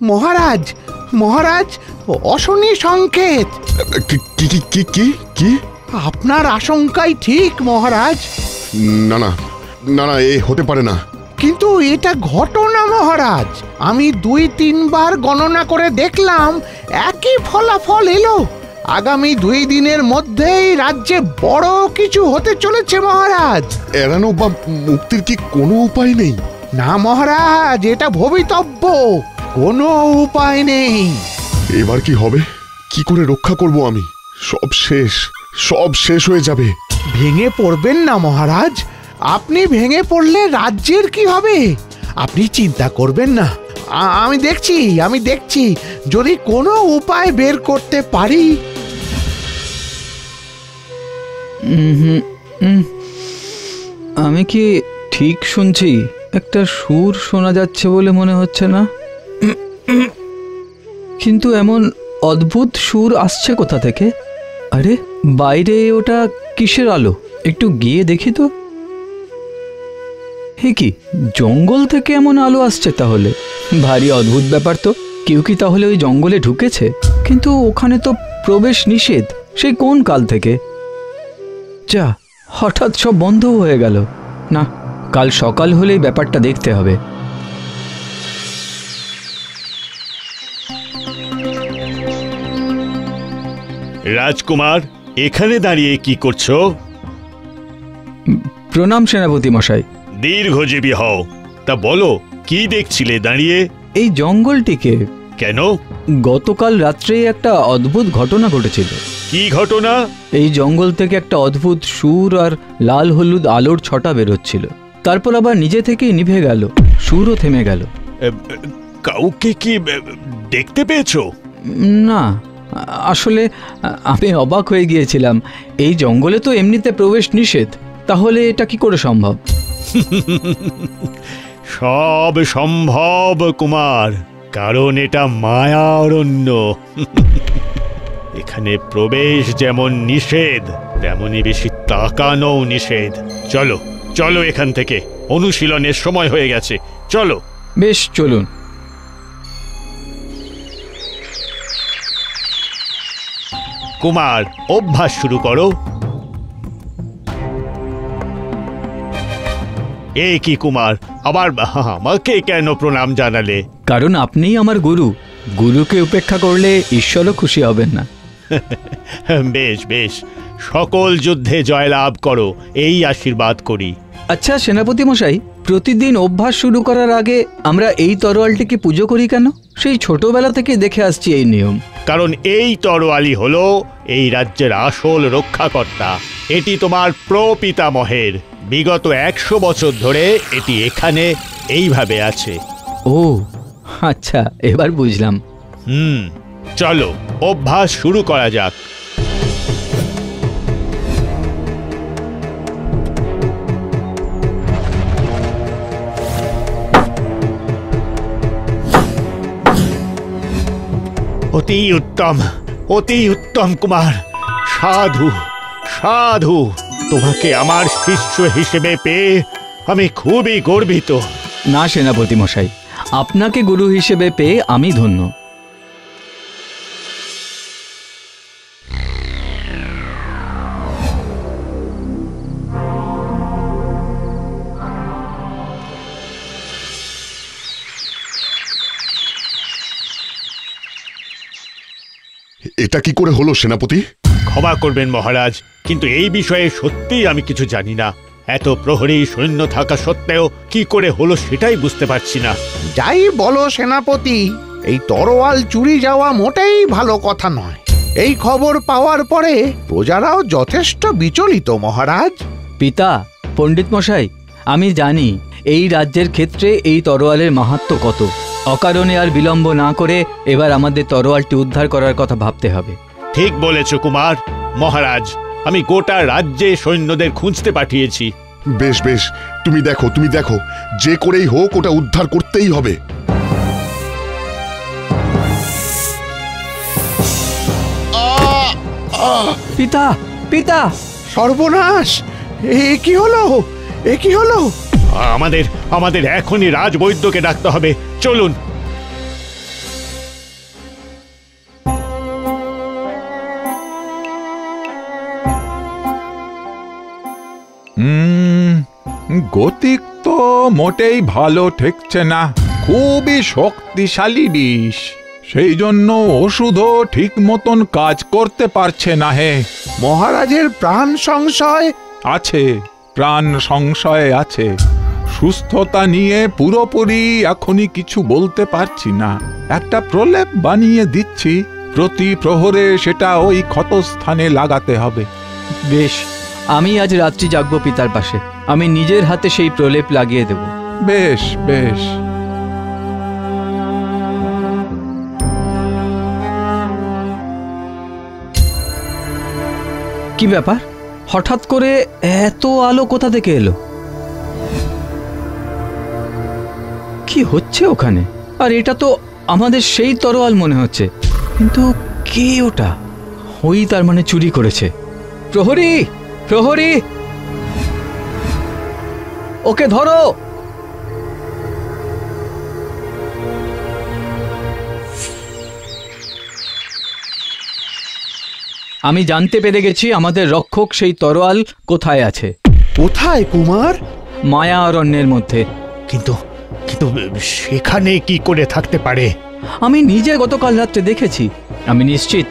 মহারাজ, মহারাজ, অশনি সংকেত। কি কি কি কি কি? আপনার আশঙ্কাই ঠিক মহারাজ। না না না না, এ হতে পারে না। কিন্তু এটা ঘটনা মহারাজ। আমি 2-3 বার গণনা করে দেখলাম একই ফলাফল এলো। আগামী 2 দিনের মধ্যেই রাজ্যে বড় কিছু হতে চলেছে মহারাজ। এড়ানো বা মুক্তির কি কোনো উপায় নেই? না মহারাজ, এটা ভবিতব্য, কোনো উপায় নেই। এবার কি হবে? কি করে রক্ষা করব আমি? সব শেষ, সব শেষ হয়ে যাবে। ভেঙে পড়বেন না মহারাজ। আপনি ভেঙে পড়লে রাজ্যের কি হবে? আপনি চিন্তা করবেন না, আমি দেখছি যদি কোনো উপায় বের করতে পারি। আমি কি ঠিক শুনছি? একটা সুর শোনা যাচ্ছে বলে মনে হচ্ছে না, কিন্তু এমন অদ্ভুত সুর আসছে কোথা থেকে? আরে বাইরে ওটা কিসের আলো? একটু গিয়ে দেখি তো। হে কি, জঙ্গল থেকে এমন আলো আসছে? তাহলে ভারী অদ্ভুত ব্যাপার তো। কেউ কি তাহলে ওই জঙ্গলে ঢুকেছে? কিন্তু ওখানে তো প্রবেশ নিষেধ, সেই কোন কাল থেকে। যা, হঠাৎ সব বন্ধ হয়ে গেল। না, কাল সকাল হলেই ব্যাপারটা দেখতে হবে। রাজকুমার, এখানে দাঁড়িয়ে কি করছো? প্রণাম সেনাপতি মশাই। দীর্ঘজীবী হও। তা বলো, কি দেখছিলে দাঁড়িয়ে? এই জঙ্গলটিকে। কেন? গতকাল রাত্রে একটা অদ্ভুত ঘটনা ঘটেছিল। কি ঘটনা? এই জঙ্গল থেকে একটা অদ্ভুত সুর আর লাল হলুদ আলোর ছটা বেরোচ্ছিল, তারপর আবার নিজে থেকেই নিভে গেল, সুরও থেমে গেল। কাউকে কি দেখতে পেয়েছো? না, আসলে আমি অবাক হয়ে গিয়েছিলাম। এই জঙ্গলে তো এমনিতে প্রবেশ নিষেধ, তাহলে এটা কি করে সম্ভব? সব সম্ভব কুমার, কারণ এটা মায়া অরণ্য। এখানে প্রবেশ যেমন নিষেধ, তেমনি বেশি তাকানোও নিষেধ। চলো চলো এখান থেকে, অনুশীলনের সময় হয়ে গেছে। চলো। বেশ, চলুন। কুমার, অভ্যাস শুরু করো। এ কি কুমার, আবার আমাকে কেন প্রণাম জানালে? কারণ আপনিই আমার গুরু। গুরুকে উপেক্ষা করলে ঈশ্বরও খুশি হবেন না। বেশ বেশ, সকল যুদ্ধে জয়লাভ করো, এই আশীর্বাদ করি। আচ্ছা সেনাপতি মশাই, প্রতিদিন অভ্যাস শুরু করার আগে আমরা এই তরোয়ালটিকে পুজো করি কেন? সেই ছোটবেলা থেকে দেখে আসছি এই নিয়ম। কারণ এই তরোয়ালই হলো এই রাজ্যের আসল রক্ষাকর্তা। এটি তোমার প্রপিতামহের। বিগত 100 বছর ধরে এটি এখানে এইভাবে আছে। ও আচ্ছা, এবার বুঝলাম। চলো অভ্যাস শুরু করা যাক। অতি উত্তম, অতি উত্তম কুমার। সাধু সাধু, তোমাকে আমার শিষ্য হিসেবে পেয়ে আমি খুবই গর্বিত। না সেনাপতি মশাই, আপনাকে গুরু হিসেবে পেয়ে আমি ধন্য। এটা কি করে হলো সেনাপতি? ক্ষমা করবেন মহারাজ, কিন্তু এই বিষয়ে সত্যিই আমি কিছু জানি না। এত প্রহরী সৈন্য থাকা সত্ত্বেও কি করে হলো সেটাই বুঝতে পারছি না। যাই বলো সেনাপতি, এই তরোয়াল চুরি যাওয়া মোটেই ভালো কথা নয়। এই খবর পাওয়ার পরে প্রজারাও যথেষ্ট বিচলিত মহারাজ। পিতা, পণ্ডিত মশাই, আমি জানি এই রাজ্যের ক্ষেত্রে এই তরোয়ালের মাহাত্ম্য কত। অকারণে আর বিলম্ব না করে এবার আমাদের তরোয়ালটি উদ্ধার করার কথা ভাবতে হবে। ঠিক বলেছ কুমার। মহারাজ, আমি গোটা রাজ্যে সৈন্যদের খুঁজতে পাঠিয়েছি। বেশ বেশ, তুমি দেখো, যে করেই হোক ওটা উদ্ধার করতেই হবে। পিতা, পিতা! সর্বনাশ! এ কি হলো? আমাদের আমাদের এখনই রাজবৈদ্যকে ডাকতে হবে, চলুন। গতিক তো মোটেই ভালো ঠেকছে না, খুবই শক্তিশালী বিষ, সেই জন্য ওষুধও ঠিক মতন কাজ করতে পারছে না। হে মহারাজের প্রাণ সংশয় আছে, প্রাণ সংশয় আছে, সুস্থতা নিয়ে পুরোপুরি এখনই কিছু বলতে পারছি না। একটা প্রলেপ বানিয়ে দিচ্ছি, প্রতি প্রহরে সেটা ওই ক্ষতস্থানে লাগাতে হবে। বেশ, আমি আজ রাত্রি জাগবো পিতার পাশে, আমি নিজের হাতে সেই প্রলেপ লাগিয়ে দেব। বেশ বেশ। কি ব্যাপার, হঠাৎ করে এত আলো কোথা থেকে এলো? কি হচ্ছে ওখানে? আর এটা তো আমাদের সেই তরোয়াল মনে হচ্ছে, কিন্তু কে ওটা? ওই তার মানে চুরি করেছে। প্রহরী, প্রহরী, ওকে ধরো। আমি জানতে পেরে গেছি আমাদের রক্ষক সেই তরোয়াল কোথায় আছে। কোথায় কুমার? মায়া অরণ্যের মধ্যে। কিন্তু কিন্তু সেখানে কি করে থাকতে পারে? আমি নিজে গতকাল রাত্রে দেখেছি। আমি নিশ্চিত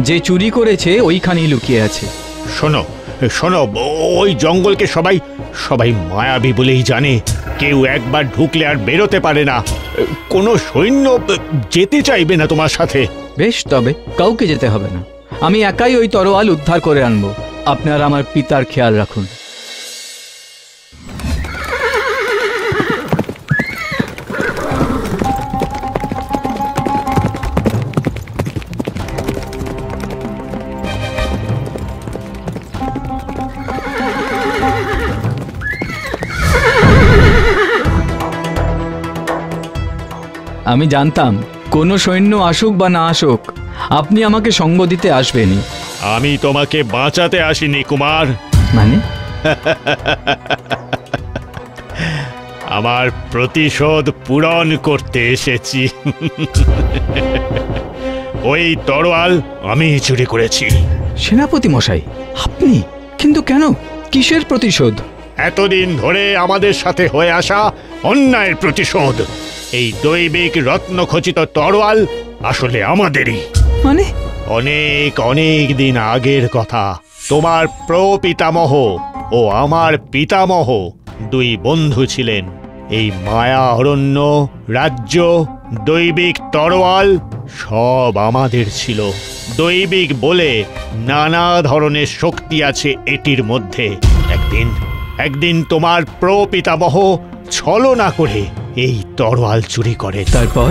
যে চুরি করেছে ওইখানেই লুকিয়ে আছে। শোনো শোনো, ওই জঙ্গলকে সবাই সবাই মায়াবী বলেই জানে। কেউ একবার ঢুকলে আর বেরোতে পারে না। কোনো সৈন্য যেতে চাইবে না তোমার সাথে। বেশ, তবে কাউকে যেতে হবে না, আমি একাই ওই তরোয়াল উদ্ধার করে আনবো। আপনারা আমার পিতার খেয়াল রাখুন। আমি জানতাম কোনো সৈন্য আসুক বা না আসুক, আপনি আমাকে সঙ্গ দিতে আসবেনই। আমি তোমাকে বাঁচাতে আসিনি কুমার, মানে? আমার প্রতিশোধ পূরণ করতে এসেছি। ওই তরোয়াল আমি চুরি করেছি। সেনাপতি মশাই, আপনি? কিন্তু কেন? কিসের প্রতিশোধ? এতদিন ধরে আমাদের সাথে হয়ে আসা অন্যায়ের প্রতিশোধ। এই দৈবিক রত্নখচিত তরোয়াল আসলে আমাদেরই। মানে? অনেক অনেক দিন আগের কথা। তোমার প্রপিতামহ ও আমার পিতামহ দুই বন্ধু ছিলেন। এই মায়া অরণ্য, রাজ্য, দৈবিক তরোয়াল সব আমাদের ছিল। দৈবিক বলে নানা ধরনের শক্তি আছে এটির মধ্যে। একদিন তোমার প্রপিতামহ ছলনা করে এই তরোয়াল চুরি করে। তারপর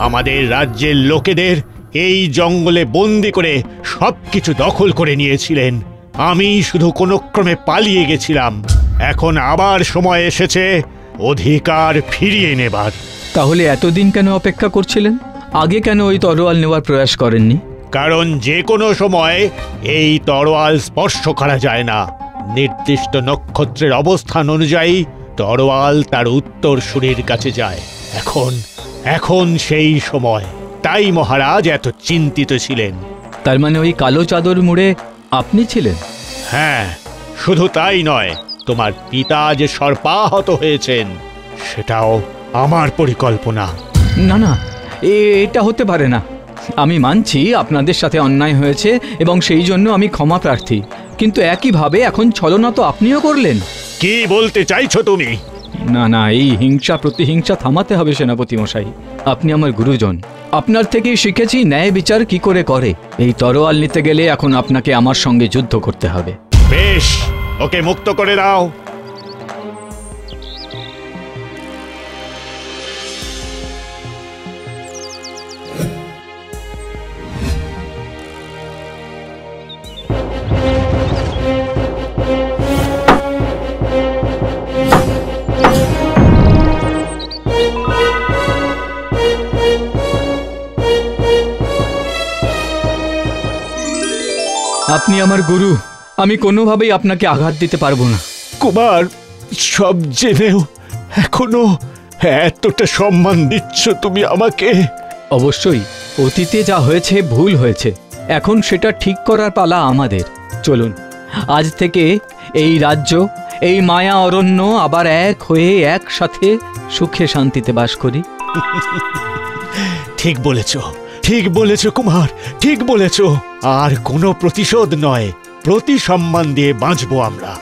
আমাদের রাজ্যের লোকেদের এই জঙ্গলে বন্দি করে সবকিছু দখল করে নিয়েছিলেন। আমি শুধু কোনো ক্রমে পালিয়ে গেছিলাম। এখন আবার সময় এসেছে অধিকার ফিরিয়ে নেবার। তাহলে এতদিন কেন অপেক্ষা করছিলেন? আগে কেন ওই তরোয়াল নেওয়ার প্রয়াস করেননি? কারণ যে কোনো সময় এই তরোয়াল স্পর্শ করা যায় না। নির্দিষ্ট নক্ষত্রের অবস্থান অনুযায়ী তরোয়াল তার উত্তরসূরির কাছে যায়। এখন সেই সময়। তাই মহারাজ এত চিন্তিত ছিলেন। তার মানে ওই কালো চাদর মুড়ে আপনি ছিলেন? হ্যাঁ, শুধু তাই নয়, তোমার পিতা যে সর্পাহত হয়েছেন সেটাও আমার পরিকল্পনা। না না, এটা হতে পারে না। আমি মানছি আপনাদের সাথে অন্যায় হয়েছে এবং সেই জন্য আমি ক্ষমা প্রার্থী, কিন্তু একইভাবে এখন ছলনা তো আপনিও করলেন। কি বলতে চাইছো তুমি? না না, এই হিংসা প্রতিহিংসা থামাতে হবে সেনাপতি মশাই। আপনি আমার গুরুজন, আপনার থেকেই শিখেছি ন্যায় বিচার কি করে করে। এই তরোয়াল নিতে গেলে এখন আপনাকে আমার সঙ্গে যুদ্ধ করতে হবে। বেশ, ওকে মুক্ত করে দাও। আপনি আমার গুরু, আমি কোনোভাবেই আপনাকে আঘাত দিতে পারবো না। কুমার, সব জেনেও এখনো এতটা সম্মান দিচ্ছ তুমি আমাকে? অবশ্যই, অতীতে যা হয়েছে ভুল হয়েছে, এখন সেটা ঠিক করার পালা আমাদের। চলুন, আজ থেকে এই রাজ্য, এই মায়া অরণ্য আবার এক হয়ে একসাথে সুখে শান্তিতে বাস করি। ঠিক বলেছ, ঠিক বলেছ কুমার, ঠিক বলেছ। আর কোনো প্রতিশোধ নয়, প্রতি সম্মান দিয়ে বাঁচবো আমরা।